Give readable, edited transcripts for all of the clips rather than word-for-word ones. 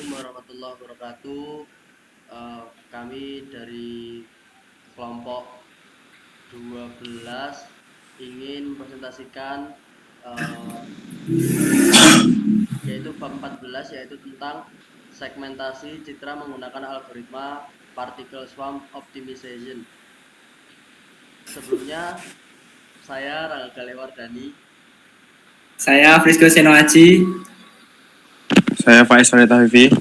Assalamualaikum warahmatullahi wabarakatuh. Kami dari kelompok 12 ingin mempresentasikan yaitu bab 14, yaitu tentang segmentasi citra menggunakan algoritma particle swarm optimization. Sebelumnya, saya Rangga Galewardani. Saya Frisco Senoaji. Saya Faiz Wanita Vivi.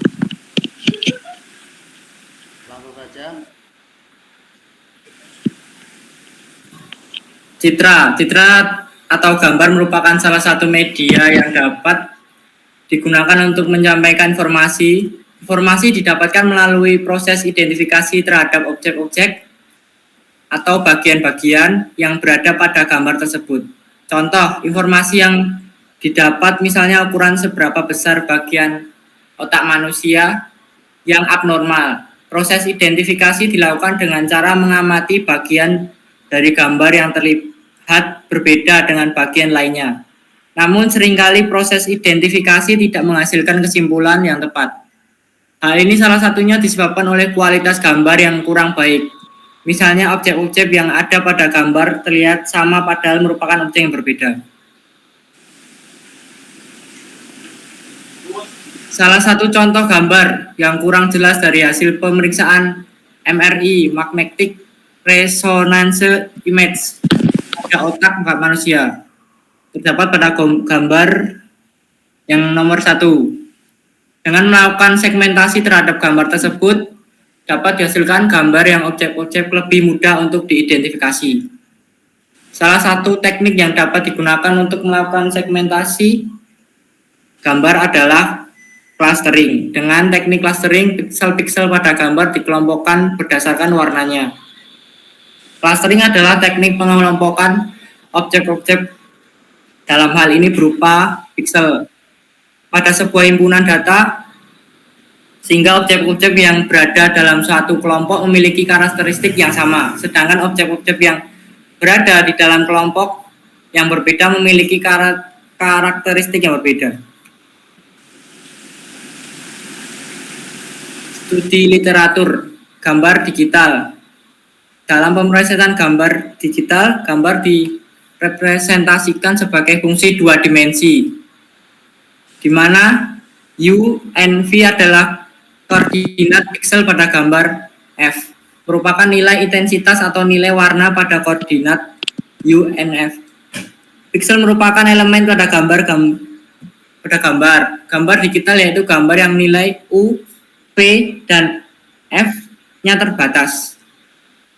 Langsung saja. Citra atau gambar merupakan salah satu media yang dapat digunakan untuk menyampaikan informasi. Informasi didapatkan melalui proses identifikasi terhadap objek-objek atau bagian-bagian yang berada pada gambar tersebut. Contoh, informasi yang didapat misalnya ukuran seberapa besar bagian otak manusia yang abnormal. Proses identifikasi dilakukan dengan cara mengamati bagian dari gambar yang terlihat berbeda dengan bagian lainnya. Namun seringkali proses identifikasi tidak menghasilkan kesimpulan yang tepat. Hal ini salah satunya disebabkan oleh kualitas gambar yang kurang baik. Misalnya objek-objek yang ada pada gambar terlihat sama padahal merupakan objek yang berbeda. Salah satu contoh gambar yang kurang jelas dari hasil pemeriksaan MRI, Magnetic Resonance Image, pada otak manusia terdapat pada gambar yang nomor 1. Dengan melakukan segmentasi terhadap gambar tersebut, dapat dihasilkan gambar yang objek-objek lebih mudah untuk diidentifikasi. Salah satu teknik yang dapat digunakan untuk melakukan segmentasi gambar adalah clustering. Dengan teknik clustering, piksel-piksel pada gambar dikelompokkan berdasarkan warnanya. Clustering adalah teknik pengelompokan objek-objek, dalam hal ini berupa piksel, pada sebuah himpunan data, sehingga objek-objek yang berada dalam suatu kelompok memiliki karakteristik yang sama, sedangkan objek-objek yang berada di dalam kelompok yang berbeda memiliki karakteristik yang berbeda. Studi literatur gambar digital. Dalam pemrosesan gambar digital, gambar direpresentasikan sebagai fungsi dua dimensi, di mana U and V adalah koordinat piksel pada gambar F, merupakan nilai intensitas atau nilai warna pada koordinat U and F. Piksel merupakan elemen pada gambar. Gambar digital yaitu gambar yang nilai U, P, dan F-nya terbatas.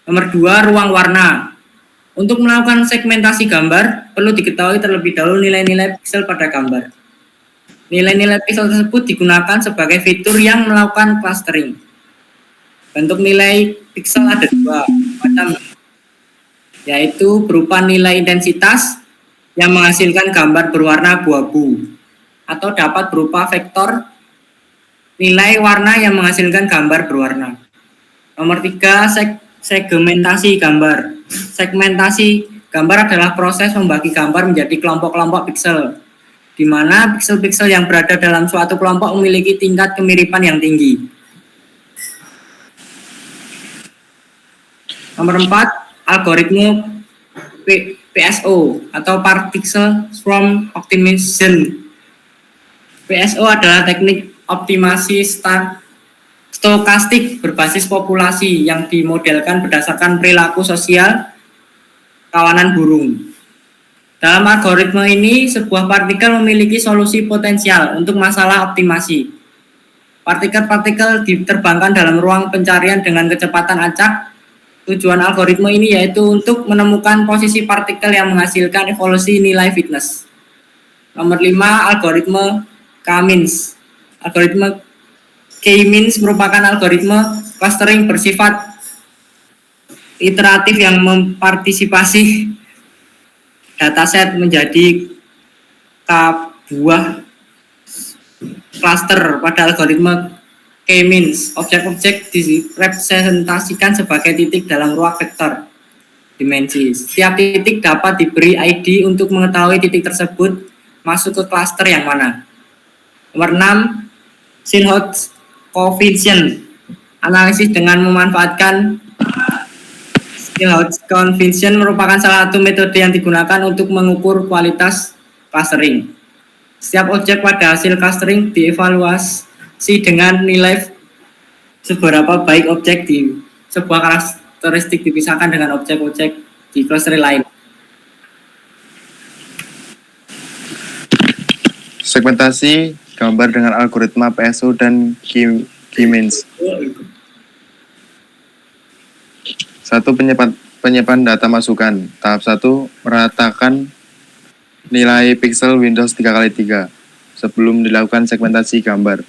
Nomor 2, ruang warna. Untuk melakukan segmentasi gambar, perlu diketahui terlebih dahulu nilai-nilai piksel pada gambar. Nilai-nilai piksel tersebut digunakan sebagai fitur yang melakukan clustering. Bentuk nilai piksel ada 2 macam, yaitu berupa nilai intensitas yang menghasilkan gambar berwarna abu-abu, atau dapat berupa vektor nilai warna yang menghasilkan gambar berwarna. Nomor 3, segmentasi gambar. Segmentasi gambar adalah proses membagi gambar menjadi kelompok-kelompok piksel, di mana piksel-piksel yang berada dalam suatu kelompok memiliki tingkat kemiripan yang tinggi. Nomor 4, algoritma PSO atau Particle Swarm Optimization. PSO adalah teknik optimasi stokastik berbasis populasi yang dimodelkan berdasarkan perilaku sosial kawanan burung. Dalam algoritma ini, sebuah partikel memiliki solusi potensial untuk masalah optimasi. Partikel-partikel diterbangkan dalam ruang pencarian dengan kecepatan acak. Tujuan algoritma ini yaitu untuk menemukan posisi partikel yang menghasilkan evolusi nilai fitness. Nomor 5, algoritma K-means. Algoritma K-means merupakan algoritma clustering bersifat iteratif yang mempartisipasi dataset menjadi buah cluster. Pada algoritma K-means, objek-objek direpresentasikan sebagai titik dalam ruang vektor dimensi. Setiap titik dapat diberi ID untuk mengetahui titik tersebut masuk ke cluster yang mana. Nomor 6, Sinhoff Convention. Analisis dengan memanfaatkan Stillhouse Convention merupakan salah satu metode yang digunakan untuk mengukur kualitas clustering. Setiap objek pada hasil clustering dievaluasi dengan nilai seberapa baik objek di sebuah karakteristik dipisahkan dengan objek-objek di clustering lain. Segmentasi gambar dengan algoritma PSO dan K-means. Satu, penyimpanan data masukan. Tahap 1, meratakan nilai pixel Windows 3x3 sebelum dilakukan segmentasi gambar.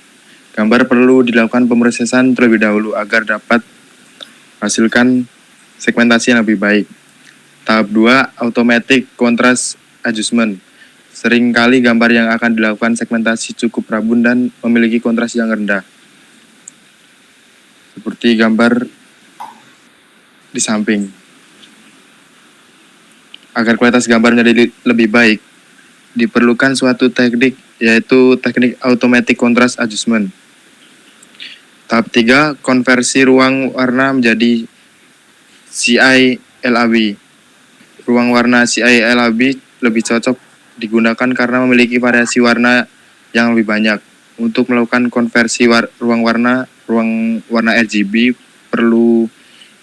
Gambar perlu dilakukan pemrosesan terlebih dahulu agar dapat hasilkan segmentasi yang lebih baik. Tahap 2, automatic contrast adjustment. Seringkali gambar yang akan dilakukan segmentasi cukup rabun dan memiliki kontras yang rendah. Seperti gambar di samping. Agar kualitas gambar menjadi lebih baik, diperlukan suatu teknik, yaitu teknik automatic contrast adjustment. Tahap 3, konversi ruang warna menjadi CI-LAB. Ruang warna CI-LAB lebih cocok digunakan karena memiliki variasi warna yang lebih banyak. Untuk melakukan konversi ruang warna RGB perlu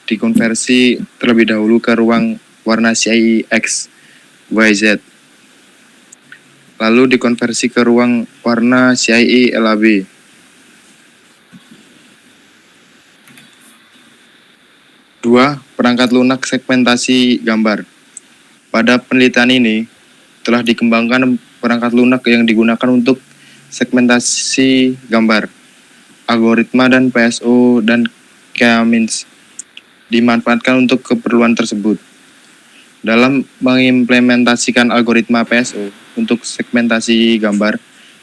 dikonversi terlebih dahulu ke ruang warna CIX YZ. Lalu dikonversi ke ruang warna CIE LAB. Dua, perangkat lunak segmentasi gambar. Pada penelitian ini telah dikembangkan perangkat lunak yang digunakan untuk segmentasi gambar. Algoritma dan PSO dan K-means dimanfaatkan untuk keperluan tersebut. Dalam mengimplementasikan algoritma PSO untuk segmentasi gambar,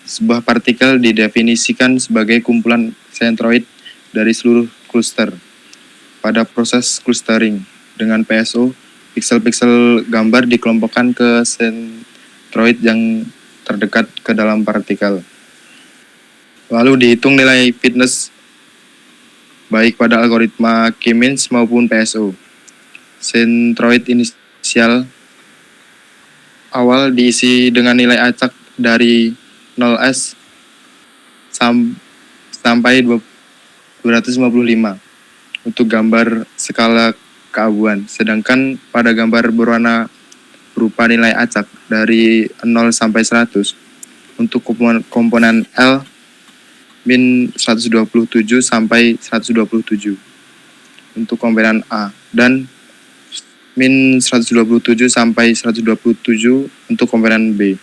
sebuah partikel didefinisikan sebagai kumpulan sentroid dari seluruh cluster. Pada proses clustering dengan PSO, piksel-piksel gambar dikelompokkan ke sentroid yang terdekat ke dalam partikel. Lalu dihitung nilai fitness baik pada algoritma K-means maupun PSO. Sentroid inisial awal diisi dengan nilai acak dari 0S sampai 255 untuk gambar skala keabuan. Sedangkan pada gambar berwarna berupa nilai acak dari 0 sampai 100 untuk komponen L min 127 sampai 127 untuk komponen A dan min 127 sampai 127 untuk komponen B.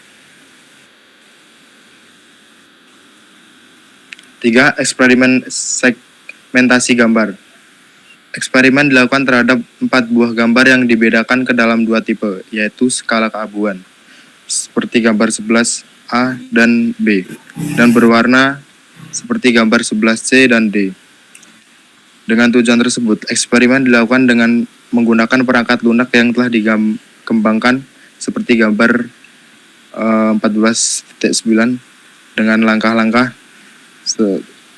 3. Eksperimen segmentasi gambar. Eksperimen dilakukan terhadap 4 buah gambar yang dibedakan ke dalam 2 tipe, yaitu skala keabuan, seperti gambar 11A dan B, dan berwarna seperti gambar 11C dan D. Dengan tujuan tersebut, eksperimen dilakukan dengan menggunakan perangkat lunak yang telah dikembangkan seperti gambar 14.9 dengan langkah-langkah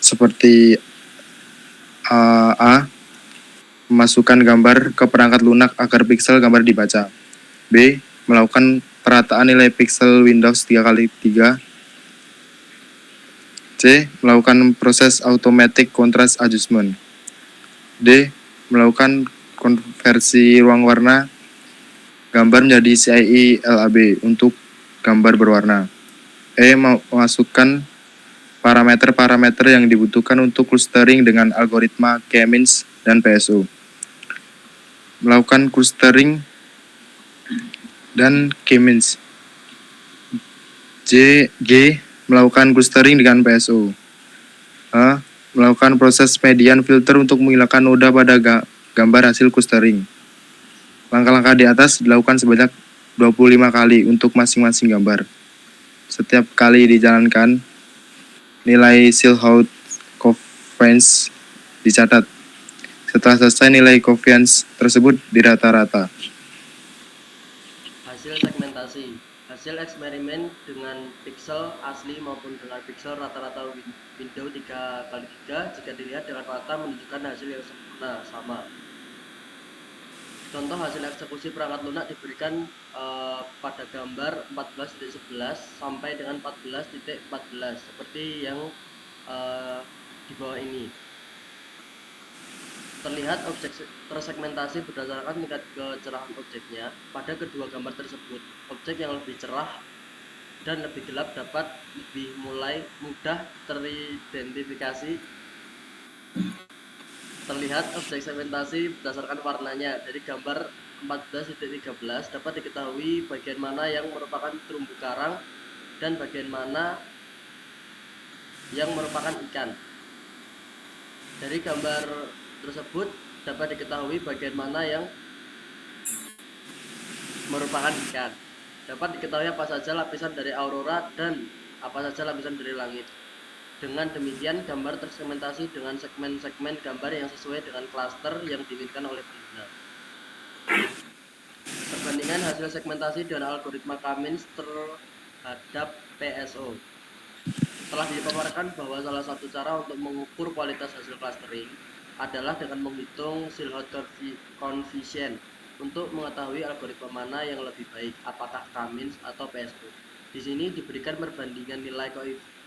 seperti A. Memasukkan gambar ke perangkat lunak agar piksel gambar dibaca. B. Melakukan perataan nilai piksel Windows 3x3. C. Melakukan proses automatic contrast adjustment. D. Melakukan konversi ruang warna gambar menjadi CIE LAB untuk gambar berwarna. E. Memasukkan parameter-parameter yang dibutuhkan untuk clustering dengan algoritma K-means dan PSO. Melakukan clustering dan K-means. G. Melakukan clustering dengan PSO. A. Melakukan proses median filter untuk menghilangkan noda pada gambar hasil clustering. Langkah-langkah di atas dilakukan sebanyak 25 kali untuk masing-masing gambar. Setiap kali dijalankan, nilai Stillhouse Convention dicatat. Setelah selesai, nilai Convention tersebut dirata-rata. Hasil segmentasi. Hasil eksperimen dengan pixel asli maupun dengan pixel rata-rata window 3x3 jika dilihat dengan rata menunjukkan hasil yang sempurna sama. Contoh hasil eksekusi perangkat lunak diberikan pada gambar 14.11 sampai dengan 14.14 seperti yang di bawah ini. Terlihat objek tersegmentasi berdasarkan tingkat kecerahan objeknya. Pada kedua gambar tersebut, objek yang lebih cerah dan lebih gelap dapat lebih mudah teridentifikasi. Terlihat objek segmentasi berdasarkan warnanya. Dari gambar 14.13 dapat diketahui bagian mana yang merupakan terumbu karang dan bagian mana yang merupakan ikan. Dari gambar tersebut dapat diketahui bagian mana yang merupakan ikan. Dapat diketahui apa saja lapisan dari aurora dan apa saja lapisan dari langit. Dengan demikian, gambar tersegmentasi dengan segmen-segmen gambar yang sesuai dengan klaster yang diinginkan oleh pengguna. Perbandingan hasil segmentasi dengan algoritma Cummins terhadap PSO. Telah dipaparkan bahwa salah satu cara untuk mengukur kualitas hasil clustering adalah dengan menghitung Silhouette coefficient untuk mengetahui algoritma mana yang lebih baik, apakah Cummins atau PSO. Di sini diberikan perbandingan nilai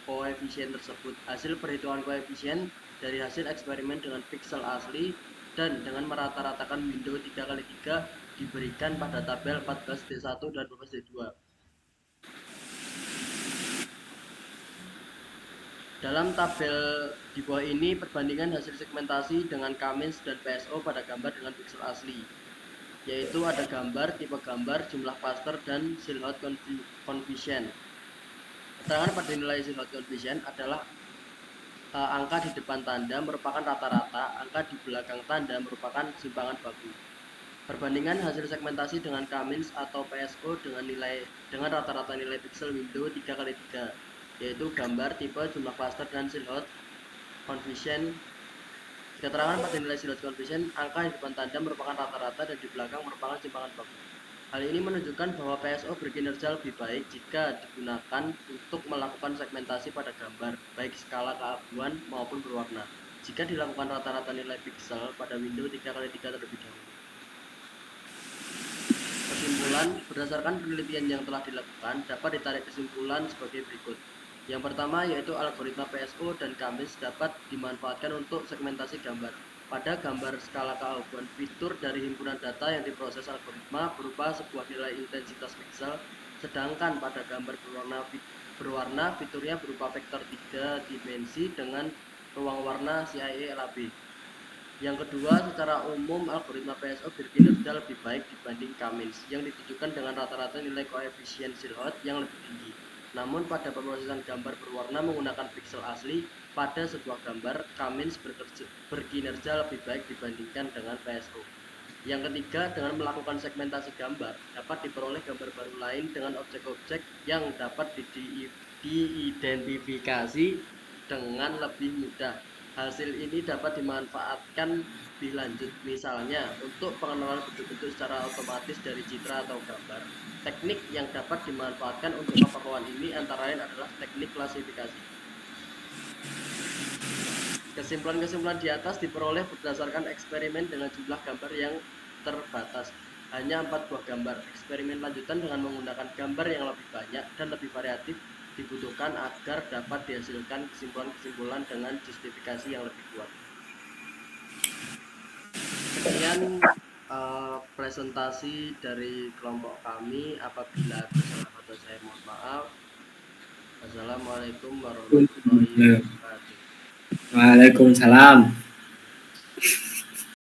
koefisien tersebut. Hasil perhitungan koefisien dari hasil eksperimen dengan pixel asli dan dengan merata-ratakan window 3x3 diberikan pada tabel 14.1 dan 14.2. Dalam tabel di bawah ini perbandingan hasil segmentasi dengan Cummins dan PSO pada gambar dengan pixel asli, yaitu ada gambar, tipe gambar, jumlah cluster, dan Silhouette coefficient. Keterangan pada nilai Silhouette coefficient adalah angka di depan tanda merupakan rata-rata, angka di belakang tanda merupakan simpangan baku. Perbandingan hasil segmentasi dengan Cummins atau PSO dengan rata-rata nilai pixel window 3x3, yaitu gambar, tipe, jumlah cluster, dan Silhouette coefficient. Keterangan pada nilai Silhouette coefficient, angka di depan tanda merupakan rata-rata dan di belakang merupakan simpangan baku. Hal ini menunjukkan bahwa PSO berkinerja lebih baik jika digunakan untuk melakukan segmentasi pada gambar, baik skala keabuan maupun berwarna, jika dilakukan rata-rata nilai pixel pada window 3x3 terlebih dahulu. Kesimpulan, berdasarkan penelitian yang telah dilakukan, dapat ditarik kesimpulan sebagai berikut. Yang pertama yaitu algoritma PSO dan Cummins dapat dimanfaatkan untuk segmentasi gambar. Pada gambar skala keabuan, fitur dari himpunan data yang diproses algoritma berupa sebuah nilai intensitas pixel, sedangkan pada gambar berwarna fiturnya berupa vektor 3 dimensi dengan ruang warna CIA LAB. Yang kedua, secara umum algoritma PSO berkinerja lebih baik dibanding Cummins yang ditunjukkan dengan rata-rata nilai koefisien Silhouette yang lebih tinggi. Namun pada pemrosesan gambar berwarna menggunakan pixel asli, pada sebuah gambar Cummins berkinerja lebih baik dibandingkan dengan PSO. Yang ketiga, dengan melakukan segmentasi gambar dapat diperoleh gambar baru lain dengan objek-objek yang dapat diidentifikasi dengan lebih mudah. Hasil ini dapat dimanfaatkan lebih lanjut, misalnya untuk pengenalan bentuk-bentuk secara otomatis dari citra atau gambar. Teknik yang dapat dimanfaatkan untuk keperluan ini antara lain adalah teknik klasifikasi. Kesimpulan-kesimpulan di atas diperoleh berdasarkan eksperimen dengan jumlah gambar yang terbatas, hanya 4 buah gambar. Eksperimen lanjutan dengan menggunakan gambar yang lebih banyak dan lebih variatif dibutuhkan agar dapat dihasilkan kesimpulan-kesimpulan dengan justifikasi yang lebih kuat. Sekian presentasi dari kelompok kami. Apabila ada salah kata saya mohon maaf. Assalamualaikum warahmatullahi wabarakatuh. Waalaikumsalam.